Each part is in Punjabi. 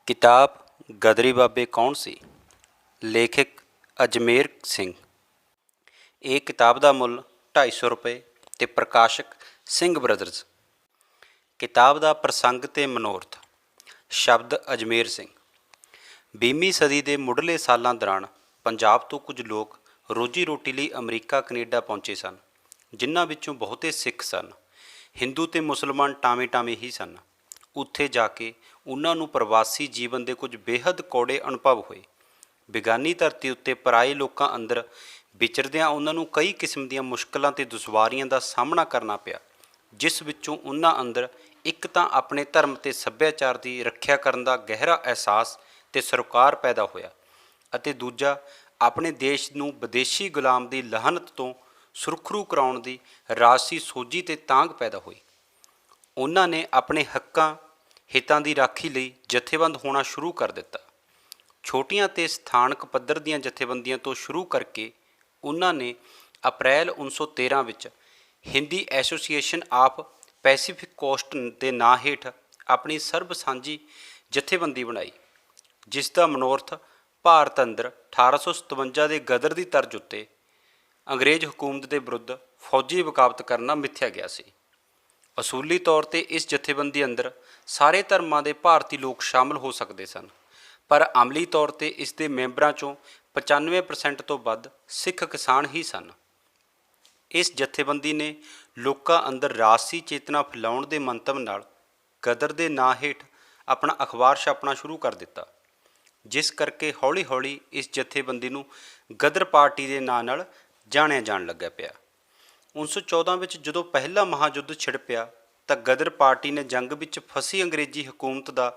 किताब गदरी बाबे कौन सी? ਲੇਖਕ ਅਜਮੇਰ ਸਿੰਘ। ਇਹ ਕਿਤਾਬ ਦਾ ਮੁੱਲ 250 ਰੁਪਏ ਤੇ ਪ੍ਰਕਾਸ਼ਕ ਸਿੰਘ ਬ੍ਰਦਰਜ਼। ਕਿਤਾਬ ਦਾ ਪ੍ਰਸੰਗ ਤੇ ਮਨੋਰਥ। ਸ਼ਬਦ ਅਜਮੇਰ ਸਿੰਘ। 20ਵੀਂ ਸਦੀ ਦੇ ਮੁੱਢਲੇ ਸਾਲਾਂ ਦੌਰਾਨ ਪੰਜਾਬ ਤੋਂ ਕੁਝ ਲੋਕ ਰੋਜੀ ਰੋਟੀ ਲਈ ਅਮਰੀਕਾ ਕੈਨੇਡਾ ਪਹੁੰਚੇ ਸਨ, ਜਿਨ੍ਹਾਂ ਵਿੱਚੋਂ ਬਹੁਤੇ ਸਿੱਖ ਸਨ। ਹਿੰਦੂ ਤੇ ਮੁਸਲਮਾਨ ਟਾਵੇਂ ਟਾਵੇਂ ਹੀ ਸਨ। ਉੱਥੇ ਜਾ ਕੇ ਉਹਨਾਂ ਨੂੰ ਪ੍ਰਵਾਸੀ ਜੀਵਨ ਦੇ ਕੁਝ ਬੇਹੱਦ ਕੌੜੇ ਅਨੁਭਵ ਹੋਏ। ਬੇਗਾਨੀ ਧਰਤੀ ਉੱਤੇ ਪਰਾਏ ਲੋਕਾਂ ਅੰਦਰ ਵਿਚਰਦਿਆਂ ਉਹਨਾਂ ਨੂੰ ਕਈ ਕਿਸਮ ਦੀਆਂ ਮੁਸ਼ਕਲਾਂ ਤੇ ਦੁਸ਼ਵਾਰੀਆਂ ਦਾ ਸਾਹਮਣਾ ਕਰਨਾ ਪਿਆ, ਜਿਸ ਵਿੱਚੋਂ ਉਹਨਾਂ ਅੰਦਰ ਇੱਕ ਤਾਂ ਆਪਣੇ ਧਰਮ ਤੇ ਸੱਭਿਆਚਾਰ ਦੀ ਰੱਖਿਆ ਕਰਨ ਦਾ ਗਹਿਰਾ ਅਹਿਸਾਸ ਤੇ ਸਰੋਕਾਰ ਪੈਦਾ ਹੋਇਆ, ਅਤੇ ਦੂਜਾ ਆਪਣੇ ਦੇਸ਼ ਨੂੰ ਵਿਦੇਸ਼ੀ ਗੁਲਾਮ ਦੀ ਲਾਹਨਤ ਤੋਂ ਸੁਰੱਖਿਅਤ ਕਰਾਉਣ ਦੀ ਰਾਜਸੀ ਸੋਝੀ ਤੇ ਤਾਂਘ ਪੈਦਾ ਹੋਈ। ਉਹਨਾਂ ਨੇ ਆਪਣੇ ਹੱਕਾਂ ਹਿੱਤਾਂ ਦੀ ਰਾਖੀ ਲਈ ਜਥੇਬੰਦ ਹੋਣਾ ਸ਼ੁਰੂ ਕਰ ਦਿੱਤਾ। ਛੋਟੀਆਂ ਤੇ ਸਥਾਨਕ ਪੱਧਰ ਦੀਆਂ ਜਥੇਬੰਦੀਆਂ ਤੋਂ ਸ਼ੁਰੂ ਕਰਕੇ ਉਹਨਾਂ ਨੇ ਅਪ੍ਰੈਲ 1913 ਵਿੱਚ Hindi association of Pacific cost ਦੇ ਨਾਂ ਹੇਠ ਆਪਣੀ ਸਰਬ ਸਾਂਝੀ ਜਥੇਬੰਦੀ ਬਣਾਈ, ਜਿਸ ਦਾ ਮਨੋਰਥ ਭਾਰਤ ਅੰਦਰ 1857 ਦੇ ਗਦਰ ਦੀ ਤਰਜ਼ ਉੱਤੇ ਅੰਗਰੇਜ਼ ਹਕੂਮਤ ਦੇ ਵਿਰੁੱਧ ਫੌਜੀ ਬਗਾਵਤ ਕਰਨਾ ਮਿਥਿਆ ਗਿਆ ਸੀ। ਅਸੂਲੀ ਤੌਰ 'ਤੇ ਇਸ ਜਥੇਬੰਦੀ ਅੰਦਰ ਸਾਰੇ ਧਰਮਾਂ ਦੇ ਭਾਰਤੀ ਲੋਕ ਸ਼ਾਮਲ ਹੋ ਸਕਦੇ ਸਨ, ਪਰ ਅਮਲੀ ਤੌਰ 'ਤੇ ਇਸ ਦੇ ਮੈਂਬਰਾਂ 'ਚੋਂ 95% ਤੋਂ ਵੱਧ ਸਿੱਖ ਕਿਸਾਨ ਹੀ ਸਨ। ਇਸ ਜਥੇਬੰਦੀ ਨੇ ਲੋਕਾਂ ਅੰਦਰ ਰਾਜਸੀ ਚੇਤਨਾ ਫੈਲਾਉਣ ਦੇ ਮੰਤਵ ਨਾਲ ਗਦਰ ਦੇ ਨਾਂ ਹੇਠ ਆਪਣਾ ਅਖਬਾਰ ਛਾਪਣਾ ਸ਼ੁਰੂ ਕਰ ਦਿੱਤਾ, ਜਿਸ ਕਰਕੇ ਹੌਲੀ ਹੌਲੀ ਇਸ ਜਥੇਬੰਦੀ ਨੂੰ ਗਦਰ ਪਾਰਟੀ ਦੇ ਨਾਂ ਨਾਲ ਜਾਣਿਆ ਜਾਣ ਲੱਗਾ ਪਿਆ। 1914 ਵਿੱਚ ਜਦੋਂ ਪਹਿਲਾ ਮਹਾਯੁੱਧ ਛਿੜ ਪਿਆ ਤਾਂ ਗਦਰ ਪਾਰਟੀ ਨੇ ਜੰਗ ਵਿੱਚ ਫਸੀ ਅੰਗਰੇਜ਼ੀ ਹਕੂਮਤ ਦਾ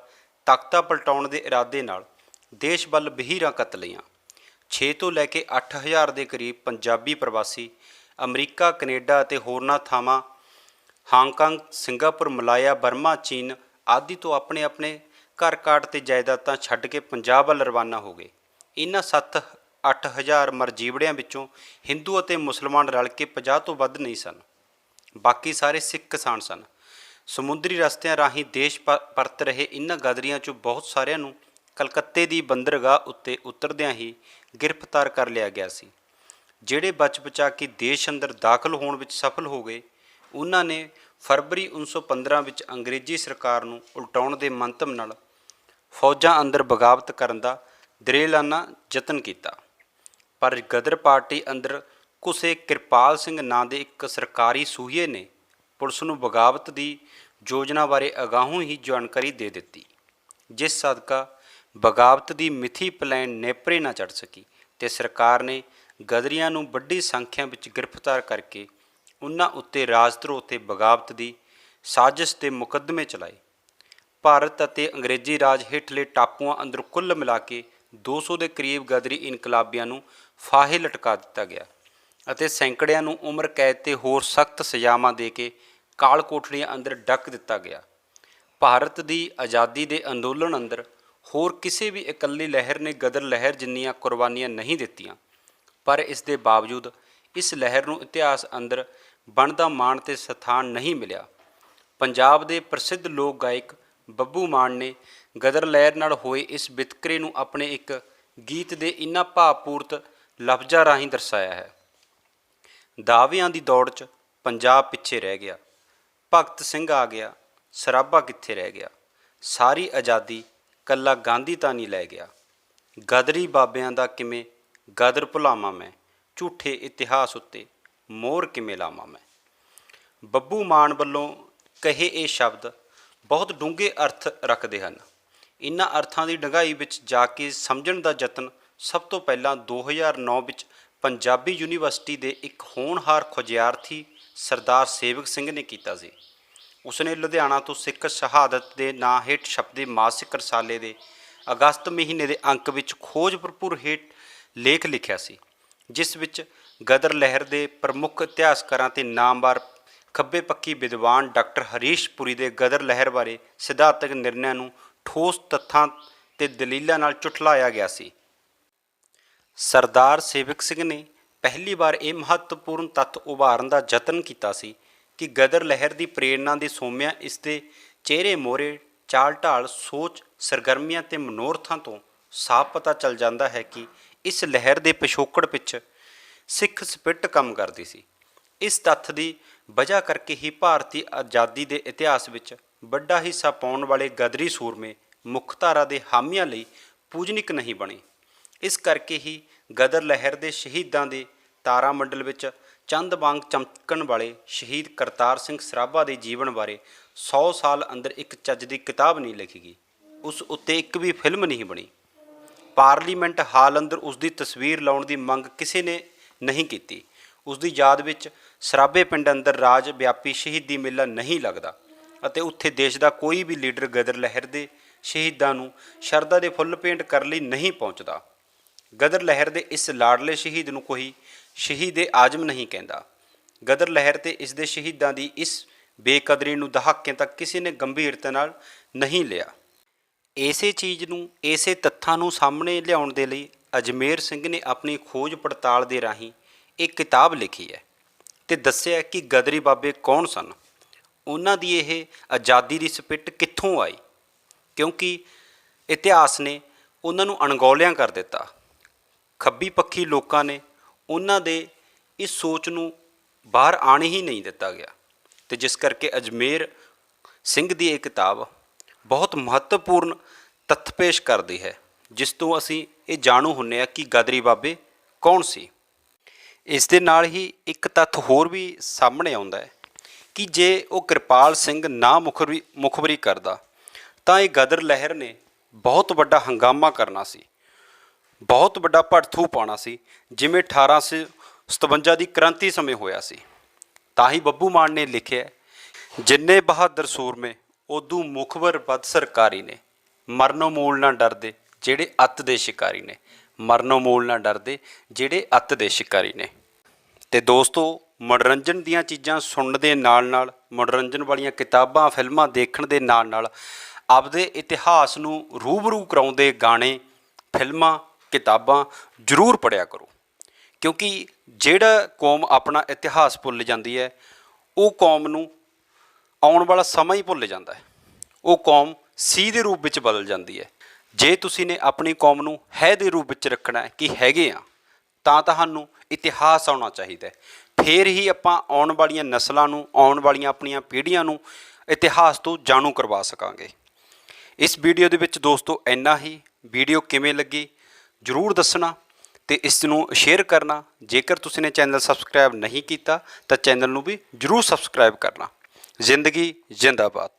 ਤਖਤਾ ਪਲਟਾਉਣ ਦੇ ਇਰਾਦੇ ਨਾਲ ਦੇਸ਼ ਵੱਲ ਵਹੀਰਾਂ ਕੱਤ ਲਈਆਂ। 6 ਤੋਂ ਲੈ ਕੇ 8000 ਦੇ ਕਰੀਬ ਪੰਜਾਬੀ ਪ੍ਰਵਾਸੀ ਅਮਰੀਕਾ, ਕੈਨੇਡਾ ਅਤੇ ਹੋਰਨਾਂ ਥਾਵਾਂ, ਹਾਂਗਕਾਂਗ, ਸਿੰਗਾਪੁਰ, ਮਲਾਇਆ, ਬਰਮਾ, ਚੀਨ ਆਦਿ ਤੋਂ ਆਪਣੇ ਆਪਣੇ ਘਰ ਕਾਟ ਤੇ ਜਾਇਦਾਦਾਂ ਛੱਡ ਕੇ ਪੰਜਾਬ ਵੱਲ ਰਵਾਨਾ ਹੋ ਗਏ। ਇਹਨਾਂ 7-8 ਹਜ਼ਾਰ ਮਰਜੀਵੜਿਆਂ ਵਿੱਚੋਂ ਹਿੰਦੂ ਅਤੇ ਮੁਸਲਮਾਨ ਰਲ ਕੇ 50 ਤੋਂ ਵੱਧ ਨਹੀਂ ਸਨ। ਬਾਕੀ ਸਾਰੇ ਸਿੱਖ ਕਿਸਾਨ ਸਨ। ਸਮੁੰਦਰੀ ਰਸਤਿਆਂ ਰਾਹੀਂ ਦੇਸ਼ ਪਰਤ ਰਹੇ ਇਹਨਾਂ ਗਦਰੀਆਂ 'ਚੋਂ ਬਹੁਤ ਸਾਰਿਆਂ ਨੂੰ ਕਲਕੱਤੇ ਦੀ ਬੰਦਰਗਾਹ ਉੱਤੇ ਉਤਰਦਿਆਂ ਹੀ ਗ੍ਰਿਫਤਾਰ ਕਰ ਲਿਆ ਗਿਆ ਸੀ। ਜਿਹੜੇ ਬਚ ਬਚਾ ਕੇ ਦੇਸ਼ ਅੰਦਰ ਦਾਖਲ ਹੋਣ ਵਿੱਚ ਸਫਲ ਹੋ ਗਏ, ਉਹਨਾਂ ਨੇ ਫਰਵਰੀ 1915 ਵਿੱਚ ਅੰਗਰੇਜ਼ੀ ਸਰਕਾਰ ਨੂੰ ਉਲਟਾਉਣ ਦੇ ਮੰਤਵ ਨਾਲ ਫੌਜਾਂ ਅੰਦਰ ਬਗਾਵਤ ਕਰਨ ਦਾ ਦਿਰੇਲਾਨਾ ਯਤਨ ਕੀਤਾ। ਪਰ ਗਦਰ ਪਾਰਟੀ ਅੰਦਰ ਘੁਸੇ ਕਿਰਪਾਲ ਸਿੰਘ ਨਾਂ ਦੇ ਇੱਕ ਸਰਕਾਰੀ ਸੂਹੀਏ ਨੇ ਪੁਲਿਸ ਨੂੰ ਬਗਾਵਤ ਦੀ ਯੋਜਨਾ ਬਾਰੇ ਅਗਾਊਂ ਹੀ ਜਾਣਕਾਰੀ ਦੇ ਦਿੱਤੀ, ਜਿਸ ਸਦਕਾ ਬਗਾਵਤ ਦੀ ਮਿਥੀ ਪਲਾਨ ਨੇਪਰੇ ਨਾ ਚੜ੍ਹ ਸਕੀ ਅਤੇ ਸਰਕਾਰ ਨੇ ਗਦਰੀਆਂ ਨੂੰ ਵੱਡੀ ਸੰਖਿਆ ਵਿੱਚ ਗ੍ਰਿਫਤਾਰ ਕਰਕੇ ਉਹਨਾਂ ਉੱਤੇ ਰਾਜਧਰੋਹ ਤੇ ਬਗਾਵਤ ਦੀ ਸਾਜ਼ਿਸ਼ ਦੇ ਮੁਕੱਦਮੇ ਚਲਾਏ। ਭਾਰਤ ਅਤੇ ਅੰਗਰੇਜ਼ੀ ਰਾਜ ਹੇਠਲੇ ਟਾਪੂਆਂ ਅੰਦਰ ਕੁੱਲ ਮਿਲਾ ਕੇ 200 ਦੇ ਕਰੀਬ ਗਦਰੀ ਇਨਕਲਾਬੀਆਂ ਨੂੰ ਫਾਹੇ ਲਟਕਾ ਦਿੱਤਾ ਗਿਆ ਅਤੇ ਸੈਂਕੜਿਆਂ ਨੂੰ ਉਮਰ ਕੈਦ ਤੇ ਹੋਰ ਸਖਤ ਸਜ਼ਾਵਾਂ ਦੇ ਕੇ ਕਾਲ ਕੋਠੜੀਆਂ ਅੰਦਰ ਡੱਕ ਦਿੱਤਾ ਗਿਆ। ਭਾਰਤ ਦੀ ਆਜ਼ਾਦੀ ਦੇ ਅੰਦੋਲਨ ਅੰਦਰ ਹੋਰ ਕਿਸੇ ਵੀ ਇਕੱਲੀ ਲਹਿਰ ਨੇ ਗਦਰ ਲਹਿਰ ਜਿੰਨੀਆਂ ਕੁਰਬਾਨੀਆਂ ਨਹੀਂ ਦਿੱਤੀਆਂ, ਪਰ ਇਸ ਦੇ ਬਾਵਜੂਦ ਇਸ ਲਹਿਰ ਨੂੰ ਇਤਿਹਾਸ ਅੰਦਰ ਬਣਦਾ ਮਾਣ ਤੇ ਸਥਾਨ ਨਹੀਂ ਮਿਲਿਆ। ਪੰਜਾਬ ਦੇ ਪ੍ਰਸਿੱਧ ਲੋਕ ਗਾਇਕ ਬੱਬੂ ਮਾਨ ਨੇ ਗਦਰ ਲਹਿਰ ਨਾਲ ਹੋਏ ਇਸ ਵਿਤਕਰੇ ਨੂੰ ਆਪਣੇ ਇੱਕ ਗੀਤ ਦੇ ਇਨ੍ਹਾਂ ਭਾਵਪੂਰਤ ਲਫ਼ਜ਼ਾਂ ਰਾਹੀਂ ਦਰਸਾਇਆ ਹੈ। ਦਾਅਵਿਆਂ ਦੀ ਦੌੜ 'ਚ ਪੰਜਾਬ ਪਿੱਛੇ ਰਹਿ ਗਿਆ, ਭਗਤ ਸਿੰਘ ਆ ਗਿਆ, ਸਰਾਭਾ ਕਿੱਥੇ ਰਹਿ ਗਿਆ, ਸਾਰੀ ਆਜ਼ਾਦੀ ਕੱਲਾ ਗਾਂਧੀ ਤਾਂ ਨਹੀਂ ਲੈ ਗਿਆ, ਗਦਰੀ ਬਾਬਿਆਂ ਦਾ ਕਿਵੇਂ ਗਦਰ ਭੁਲਾਵਾਂ ਮੈਂ, ਝੂਠੇ ਇਤਿਹਾਸ ਉੱਤੇ ਮੋਹਰ ਕਿਵੇਂ ਲਾਵਾਂ ਮੈਂ। ਬੱਬੂ ਮਾਨ ਵੱਲੋਂ ਕਹੇ ਇਹ ਸ਼ਬਦ ਬਹੁਤ ਡੂੰਘੇ ਅਰਥ ਰੱਖਦੇ ਹਨ। ਇਹਨਾਂ ਅਰਥਾਂ ਦੀ ਡੂੰਘਾਈ ਵਿੱਚ ਜਾ ਕੇ ਸਮਝਣ ਦਾ ਯਤਨ ਸਭ ਤੋਂ ਪਹਿਲਾਂ 2009 ਵਿੱਚ ਪੰਜਾਬੀ ਯੂਨੀਵਰਸਿਟੀ ਦੇ ਇੱਕ ਹੋਣਹਾਰ ਖੋਜਿਆਰਥੀ ਸਰਦਾਰ ਸੇਵਕ ਸਿੰਘ ਨੇ ਕੀਤਾ ਸੀ। ਉਸਨੇ ਲੁਧਿਆਣਾ ਤੋਂ ਸਿੱਖ ਸ਼ਹਾਦਤ ਦੇ ਨਾਂ ਹੇਠ ਛਪਦੇ ਮਾਸਿਕ ਰਸਾਲੇ ਦੇ ਅਗਸਤ ਮਹੀਨੇ ਦੇ ਅੰਕ ਵਿੱਚ ਖੋਜ ਭਰਪੂਰ ਹੇਠ ਲੇਖ ਲਿਖਿਆ ਸੀ, ਜਿਸ ਵਿੱਚ ਗਦਰ ਲਹਿਰ ਦੇ ਪ੍ਰਮੁੱਖ ਇਤਿਹਾਸਕਾਰਾਂ ਤੇ ਨਾਮਵਰ ਖੱਬੇ ਪੱਖੀ ਵਿਦਵਾਨ ਡਾਕਟਰ ਹਰੀਸ਼ ਪੁਰੀ ਦੇ ਗਦਰ ਲਹਿਰ ਬਾਰੇ ਸਿਧਾਂਤਕ ਨਿਰਣਿਆਂ ਨੂੰ ਠੋਸ ਤੱਥਾਂ ਤੇ ਦਲੀਲਾਂ ਨਾਲ ਝੁਠਲਾਇਆ ਗਿਆ ਸੀ। ਸਰਦਾਰ ਸੇਵਕ ਸਿੰਘ ਨੇ ਪਹਿਲੀ ਵਾਰ ਇਹ ਮਹੱਤਵਪੂਰਨ ਤੱਥ ਉਭਾਰਨ ਦਾ ਯਤਨ ਕੀਤਾ ਸੀ ਕਿ ਗਦਰ ਲਹਿਰ ਦੀ ਪ੍ਰੇਰਨਾ ਦੇ ਸੋਮਿਆਂ ਇਸ ਦੇ ਚਿਹਰੇ ਮੋਹਰੇ ਚਾਲ ਢਾਲ, ਸੋਚ, ਸਰਗਰਮੀਆਂ ਤੇ ਮਨੋਰਥਾਂ ਤੋਂ ਸਾਫ਼ ਪਤਾ ਚੱਲ ਜਾਂਦਾ ਹੈ ਕਿ ਇਸ ਲਹਿਰ ਦੇ ਪਿਛੋਕੜ ਵਿੱਚ ਸਿੱਖ ਸਪਿਰਟ ਕੰਮ ਕਰਦੀ ਸੀ। ਇਸ ਤੱਥ ਦੀ ਵਜ੍ਹਾ ਕਰਕੇ ਹੀ ਭਾਰਤੀ ਆਜ਼ਾਦੀ ਦੇ ਇਤਿਹਾਸ ਵਿੱਚ ਵੱਡਾ ਹਿੱਸਾ ਪਾਉਣ ਵਾਲੇ ਗਦਰੀ ਸੂਰਮੇ ਮੁੱਖ ਧਾਰਾ ਦੇ ਹਾਮੀਆਂ ਲਈ ਪੂਜਨਿਕ ਨਹੀਂ ਬਣੇ। ਇਸ ਕਰਕੇ ਹੀ ਗਦਰ ਲਹਿਰ ਦੇ ਸ਼ਹੀਦਾਂ ਦੇ ਤਾਰਾ ਮੰਡਲ ਵਿੱਚ ਚੰਦ ਵਾਂਗ ਚਮਕਣ ਵਾਲੇ ਸ਼ਹੀਦ ਕਰਤਾਰ ਸਿੰਘ ਸਰਾਭਾ ਦੇ ਜੀਵਨ ਬਾਰੇ 100 ਸਾਲ ਅੰਦਰ ਇੱਕ ਚੱਜ ਦੀ ਕਿਤਾਬ ਨਹੀਂ ਲਿਖੀ ਗਈ। ਉਸ ਉੱਤੇ ਇੱਕ ਵੀ ਫਿਲਮ ਨਹੀਂ ਬਣੀ। ਪਾਰਲੀਮੈਂਟ ਹਾਲ ਅੰਦਰ ਉਸ ਦੀ ਤਸਵੀਰ ਲਾਉਣ ਦੀ ਮੰਗ ਕਿਸੇ ਨੇ ਨਹੀਂ ਕੀਤੀ। ਉਸ ਦੀ ਯਾਦ ਵਿੱਚ ਸਰਾਭੇ ਪਿੰਡ ਅੰਦਰ ਰਾਜ ਵਿਆਪੀ ਸ਼ਹੀਦੀ ਮੇਲਾ ਨਹੀਂ ਲੱਗਦਾ ਅਤੇ ਉੱਥੇ ਦੇਸ਼ ਦਾ ਕੋਈ ਵੀ ਲੀਡਰ ਗਦਰ ਲਹਿਰ ਦੇ ਸ਼ਹੀਦਾਂ ਨੂੰ ਸ਼ਰਧਾ ਦੇ ਫੁੱਲ ਭੇਂਟ ਕਰਨ ਲਈ ਨਹੀਂ ਪਹੁੰਚਦਾ। ਗਦਰ ਲਹਿਰ ਦੇ ਇਸ ਲਾਡਲੇ ਸ਼ਹੀਦ ਨੂੰ ਕੋਈ ਸ਼ਹੀਦ ਆਜ਼ਮ ਨਹੀਂ ਕਹਿੰਦਾ। ਗਦਰ ਲਹਿਰ ਤੇ ਇਸ ਦੇ ਸ਼ਹੀਦਾਂ ਦੀ ਇਸ ਬੇਕਦਰੀ ਨੂੰ ਦਹਾਕਿਆਂ ਤੱਕ ਕਿਸੇ ਨੇ ਗੰਭੀਰਤਾ ਨਾਲ ਨਹੀਂ ਲਿਆ। ਇਸੇ ਚੀਜ਼ ਨੂੰ, ਇਸੇ ਤੱਥਾਂ ਨੂੰ ਸਾਹਮਣੇ ਲਿਆਉਣ ਦੇ ਲਈ ਅਜਮੇਰ ਸਿੰਘ ਨੇ ਆਪਣੀ ਖੋਜ ਪੜਤਾਲ ਦੇ ਰਾਹੀਂ ਇੱਕ ਕਿਤਾਬ ਲਿਖੀ ਹੈ ਤੇ ਦੱਸਿਆ ਕਿ ਗਦਰੀ ਬਾਬੇ ਕੌਣ ਸਨ, ਉਹਨਾਂ ਦੀ ਇਹ ਆਜ਼ਾਦੀ ਦੀ ਸਪਿੱਟ ਕਿੱਥੋਂ ਆਈ, ਕਿਉਂਕਿ ਇਤਿਹਾਸ ਨੇ ਉਹਨਾਂ ਨੂੰ ਅਣਗੌਲਿਆਂ ਕਰ ਦਿੱਤਾ। ਖੱਬੀ ਪੱਖੀ ਲੋਕਾਂ ਨੇ ਉਹਨਾਂ ਦੇ ਇਸ ਸੋਚ ਨੂੰ ਬਾਹਰ ਆਉਣ ਹੀ ਨਹੀਂ ਦਿੱਤਾ ਗਿਆ ਤੇ ਜਿਸ ਕਰਕੇ ਅਜਮੇਰ ਸਿੰਘ ਦੀ ਇਹ ਕਿਤਾਬ ਬਹੁਤ ਮਹੱਤਵਪੂਰਨ ਤੱਥ ਪੇਸ਼ ਕਰਦੀ ਹੈ, ਜਿਸ ਤੋਂ ਅਸੀਂ ਇਹ ਜਾਣੂ ਹੁੰਦੇ ਹਾਂ ਕਿ ਗਦਰੀ ਬਾਬੇ ਕੌਣ ਸੀ। ਇਸ ਦੇ ਨਾਲ ਹੀ ਇੱਕ ਤੱਥ ਹੋਰ ਵੀ ਸਾਹਮਣੇ ਆਉਂਦਾ ਹੈ ਕਿ ਜੇ ਉਹ ਕਿਰਪਾਲ ਸਿੰਘ ਨਾ ਮੁਖਬਰੀ ਕਰਦਾ ਤਾਂ ਇਹ ਗਦਰ ਲਹਿਰ ਨੇ ਬਹੁਤ ਵੱਡਾ ਹੰਗਾਮਾ ਕਰਨਾ ਸੀ, ਬਹੁਤ ਵੱਡਾ ਭੜਥੂ ਪਾਉਣਾ ਸੀ, ਜਿਵੇਂ 1857 ਦੀ ਕ੍ਰਾਂਤੀ ਸਮੇਂ ਹੋਇਆ ਸੀ। ਤਾਂ ਹੀ ਬੱਬੂ ਮਾਨ ਨੇ ਲਿਖਿਆ, ਜਿੰਨੇ ਬਹਾਦਰ ਸੂਰਮੇ ਉਦੋਂ ਮੁਖਬਰ ਵੱਧ ਸਰਕਾਰੀ ਨੇ, ਮਰਨੋਂ ਮੂਲ ਨਾ ਡਰਦੇ ਜਿਹੜੇ ਅੱਤ ਦੇ ਸ਼ਿਕਾਰੀ ਨੇ, ਮਰਨੋਂ ਮੂਲ ਨਾ ਡਰਦੇ ਜਿਹੜੇ ਅੱਤ ਦੇ ਸ਼ਿਕਾਰੀ ਨੇ। ਤੇ ਦੋਸਤੋ, ਮਨੋਰੰਜਨ ਦੀਆਂ ਚੀਜ਼ਾਂ ਸੁਣਨ ਦੇ ਨਾਲ ਨਾਲ, ਮਨੋਰੰਜਨ ਵਾਲੀਆਂ ਕਿਤਾਬਾਂ ਫਿਲਮਾਂ ਦੇਖਣ ਦੇ ਨਾਲ ਨਾਲ ਆਪਦੇ ਇਤਿਹਾਸ ਨੂੰ ਰੂਬਰੂ ਕਰਾਉਂਦੇ ਗਾਣੇ, ਫਿਲਮਾਂ, ਕਿਤਾਬਾਂ ਜ਼ਰੂਰ ਪੜ੍ਹਿਆ ਕਰੋ, ਕਿਉਂਕਿ ਜਿਹੜਾ ਕੌਮ ਆਪਣਾ ਇਤਿਹਾਸ ਭੁੱਲ ਜਾਂਦੀ ਹੈ ਉਹ ਕੌਮ ਨੂੰ ਆਉਣ ਵਾਲਾ ਸਮਾਂ ਹੀ ਭੁੱਲ ਜਾਂਦਾ ਹੈ। ਉਹ ਕੌਮ ਸੀ ਦੇ ਰੂਪ ਵਿੱਚ ਬਦਲ ਜਾਂਦੀ ਹੈ। ਜੇ ਤੁਸੀਂ ਨੇ ਆਪਣੀ ਕੌਮ ਨੂੰ ਹੈ ਦੇ ਰੂਪ ਵਿੱਚ ਰੱਖਣਾ ਹੈ ਕਿ ਹੈਗੇ ਆ, ਤਾਂ ਤੁਹਾਨੂੰ ਇਤਿਹਾਸ ਆਉਣਾ ਚਾਹੀਦਾ ਹੈ। ਫਿਰ ਹੀ ਆਪਾਂ ਆਉਣ ਵਾਲੀਆਂ ਨਸਲਾਂ ਨੂੰ, ਆਉਣ ਵਾਲੀਆਂ ਆਪਣੀਆਂ ਪੀੜ੍ਹੀਆਂ ਨੂੰ ਇਤਿਹਾਸ ਤੋਂ ਜਾਣੂ ਕਰਵਾ ਸਕਾਂਗੇ। ਇਸ ਵੀਡੀਓ ਦੇ ਵਿੱਚ ਦੋਸਤੋ ਇੰਨਾ ਹੀ। ਵੀਡੀਓ ਕਿਵੇਂ ਲੱਗੀ ਜ਼ਰੂਰ ਦੱਸਣਾ ਤੇ ਇਸ ਨੂੰ ਸ਼ੇਅਰ ਕਰਨਾ। ਜੇਕਰ ਤੁਸੀਂ ਨੇ ਚੈਨਲ ਸਬਸਕ੍ਰਾਈਬ ਨਹੀਂ ਕੀਤਾ ਤਾਂ ਚੈਨਲ ਨੂੰ ਵੀ ਜ਼ਰੂਰ ਸਬਸਕ੍ਰਾਈਬ ਕਰਨਾ। ਜ਼ਿੰਦਗੀ ਜ਼ਿੰਦਾਬਾਦ।